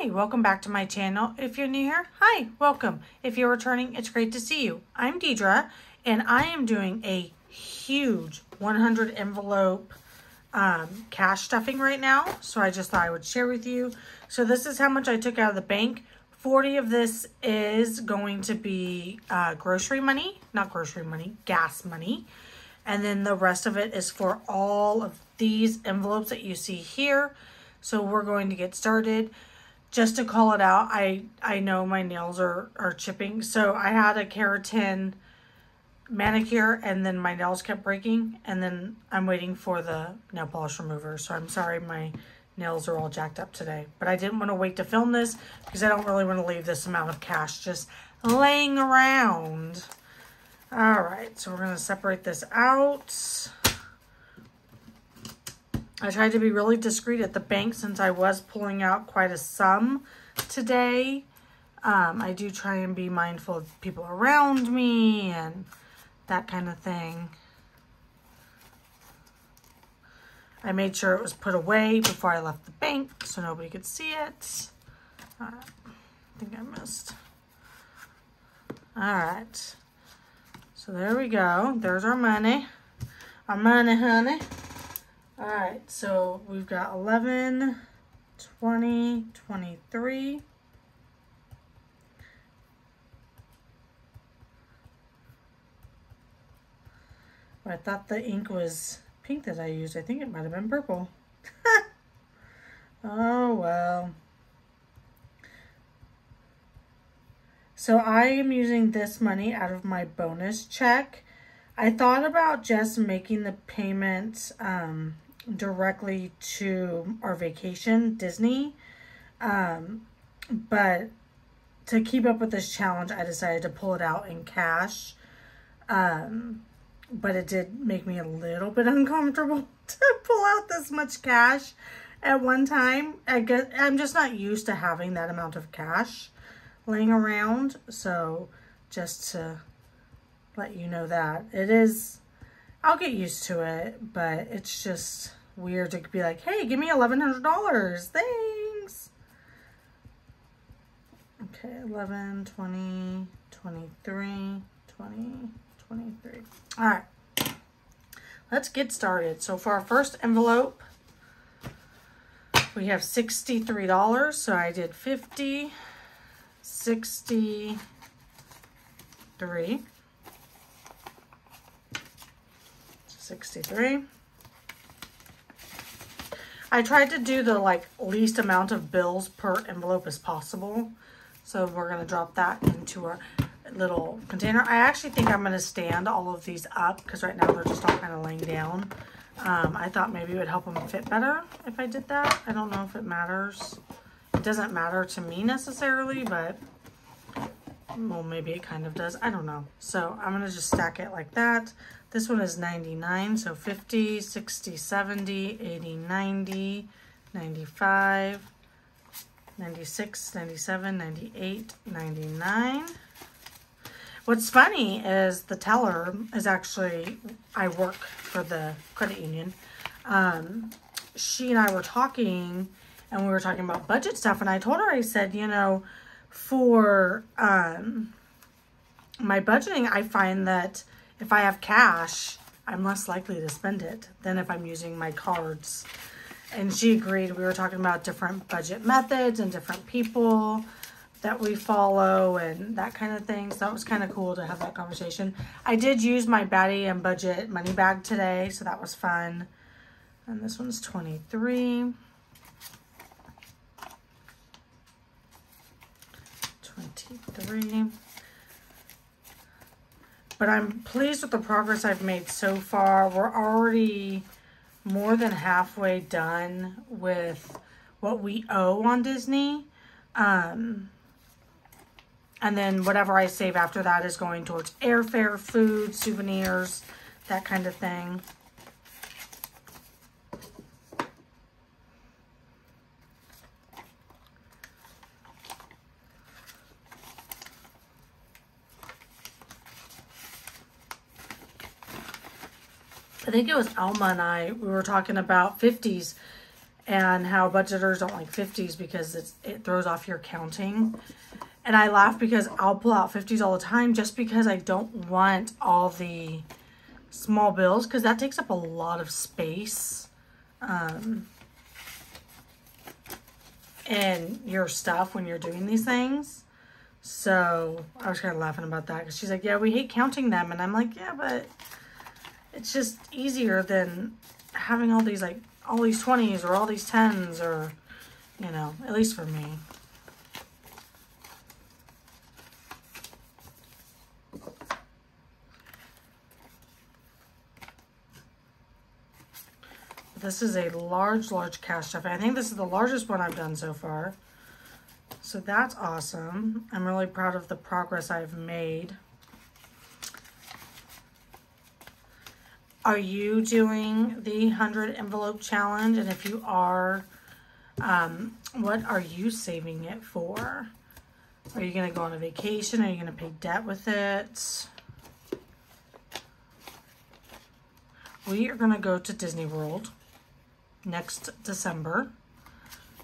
Hi, welcome back to my channel. If you're new here, hi, welcome. If you're returning, it's great to see you. I'm Deidre, and I am doing a huge 100 envelope cash stuffing right now. So I just thought I would share with you. So this is how much I took out of the bank. 40 of this is going to be grocery money, not grocery money, gas money. And then the rest of it is for all of these envelopes that you see here. So we're going to get started. Just to call it out, I know my nails are chipping. So I had a keratin manicure and then my nails kept breaking. And then I'm waiting for the nail polish remover. So I'm sorry my nails are all jacked up today. But I didn't want to wait to film this because I don't really want to leave this amount of cash just laying around. All right, so we're going to separate this out. I tried to be really discreet at the bank since I was pulling out quite a sum today. I do try and be mindful of people around me and that kind of thing. I made sure it was put away before I left the bank so nobody could see it. I think I missed. All right. So there we go. There's our money. Our money, honey. All right, so we've got 11, 20, 23. I thought the ink was pink that I used. I think it might have been purple. Oh, well. So I am using this money out of my bonus check. I thought about just making the payment directly to our vacation, Disney. But to keep up with this challenge, I decided to pull it out in cash. But it did make me a little bit uncomfortable to pull out this much cash at one time. I guess I'm just not used to having that amount of cash laying around. So just to let you know that it is, I'll get used to it, but it's just weird to be like, hey, give me $1,100, thanks. Okay, 11, 20, 23, 20, 23. All right, let's get started. So for our first envelope, we have $63. So I did 50, 63. 63. I tried to do the least amount of bills per envelope as possible. So we're going to drop that into our little container. I actually think I'm going to stand all of these up because right now they're just all kind of laying down. I thought maybe it would help them fit better if I did that. I don't know if it matters. It doesn't matter to me necessarily, but well, maybe it kind of does. I don't know. So I'm going to just stack it like that. This one is 99, so 50, 60, 70, 80, 90, 95, 96, 97, 98, 99. What's funny is the teller is actually, I work for the credit union. She and I were talking, and we were talking about budget stuff, and I told her, I said, you know, for my budgeting, I find that if I have cash, I'm less likely to spend it than if I'm using my cards. And she agreed. We were talking about different budget methods and different people that we follow and that kind of thing. So that was kind of cool to have that conversation. I did use my Batty and Budget money bag today, so that was fun. And this one's 23. 23. But I'm pleased with the progress I've made so far. We're already more than halfway done with what we owe on Disney. And then whatever I save after that is going towards airfare, food, souvenirs, that kind of thing. I think it was Alma and we were talking about 50s and how budgeters don't like 50s because it throws off your counting. And I laugh because I'll pull out 50s all the time just because I don't want all the small bills, because that takes up a lot of space in your stuff when you're doing these things. So I was kind of laughing about that because she's like, yeah, we hate counting them. And I'm like, yeah, but it's just easier than having all these, like, all these 20s or all these 10s, or, you know, at least for me. This is a large cash stuffing. I think this is the largest one I've done so far. So that's awesome. I'm really proud of the progress I've made. Are you doing the 100 envelope challenge? And if you are, what are you saving it for? Are you going to go on a vacation? Are you going to pay debt with it? We are going to go to Disney World next December.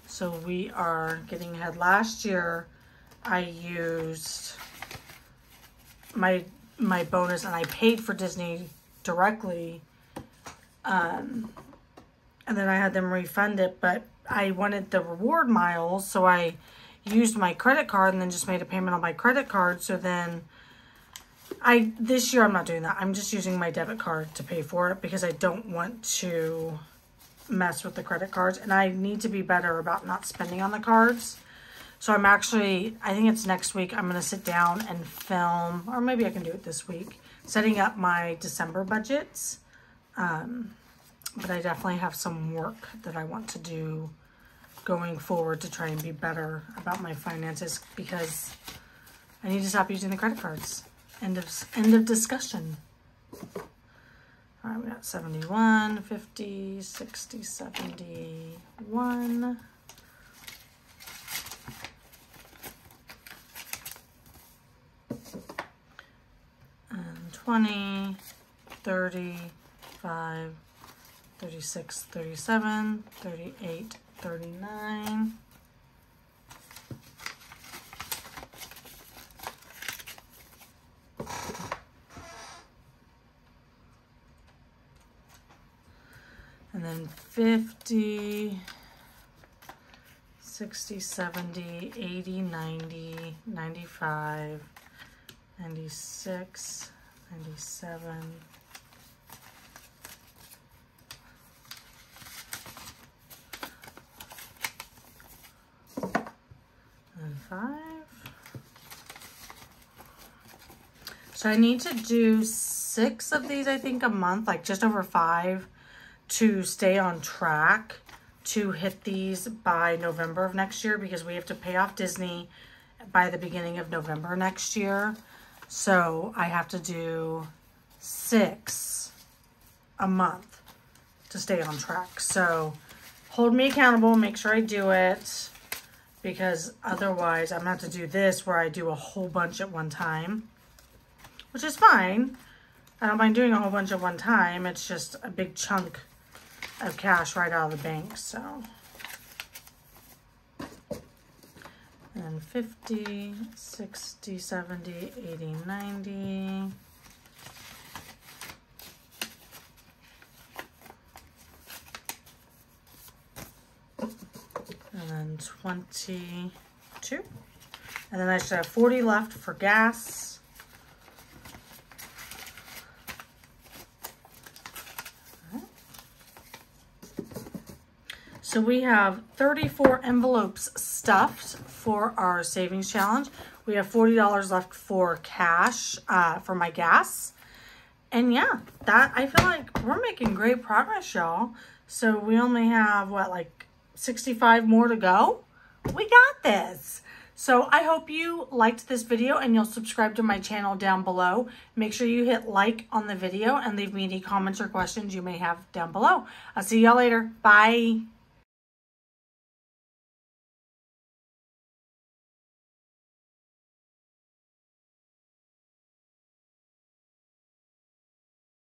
So we are getting ahead. Last year I used my bonus and I paid for Disney directly, and then I had them refund it, but I wanted the reward miles, so I used my credit card and then just made a payment on my credit card. So then this year I'm not doing that. I'm just using my debit card to pay for it because I don't want to mess with the credit cards, and I need to be better about not spending on the cards. So I'm actually, I think it's next week, I'm going to sit down and film, or maybe I can do it this week, setting up my December budgets. But I definitely have some work that I want to do going forward to try and be better about my finances, because I need to stop using the credit cards. End of discussion. All right, we got 71, 50, 60, 71. And 20, 35, 36, 37, 38, 39. And then 50, 60, 70, 80, 90, 95, 96, 97, and 5. So I need to do 6 of these, I think, a month, like just over 5, to stay on track to hit these by November of next year, because we have to pay off Disney by the beginning of November next year. So I have to do 6 a month to stay on track. So hold me accountable, make sure I do it, because otherwise I'm gonna have to do this where I do a whole bunch at one time, which is fine. I don't mind doing a whole bunch at one time. It's just a big chunk of cash right out of the bank. So, and 50, 60, 70, 80, 90. And then 22. And then I should have 40 left for gas. So we have 34 envelopes stuffed for our savings challenge. We have $40 left for cash for my gas. And yeah, that, I feel like we're making great progress, y'all. So we only have, what, like 65 more to go? We got this. So I hope you liked this video and you'll subscribe to my channel down below. Make sure you hit like on the video and leave me any comments or questions you may have down below. I'll see y'all later. Bye.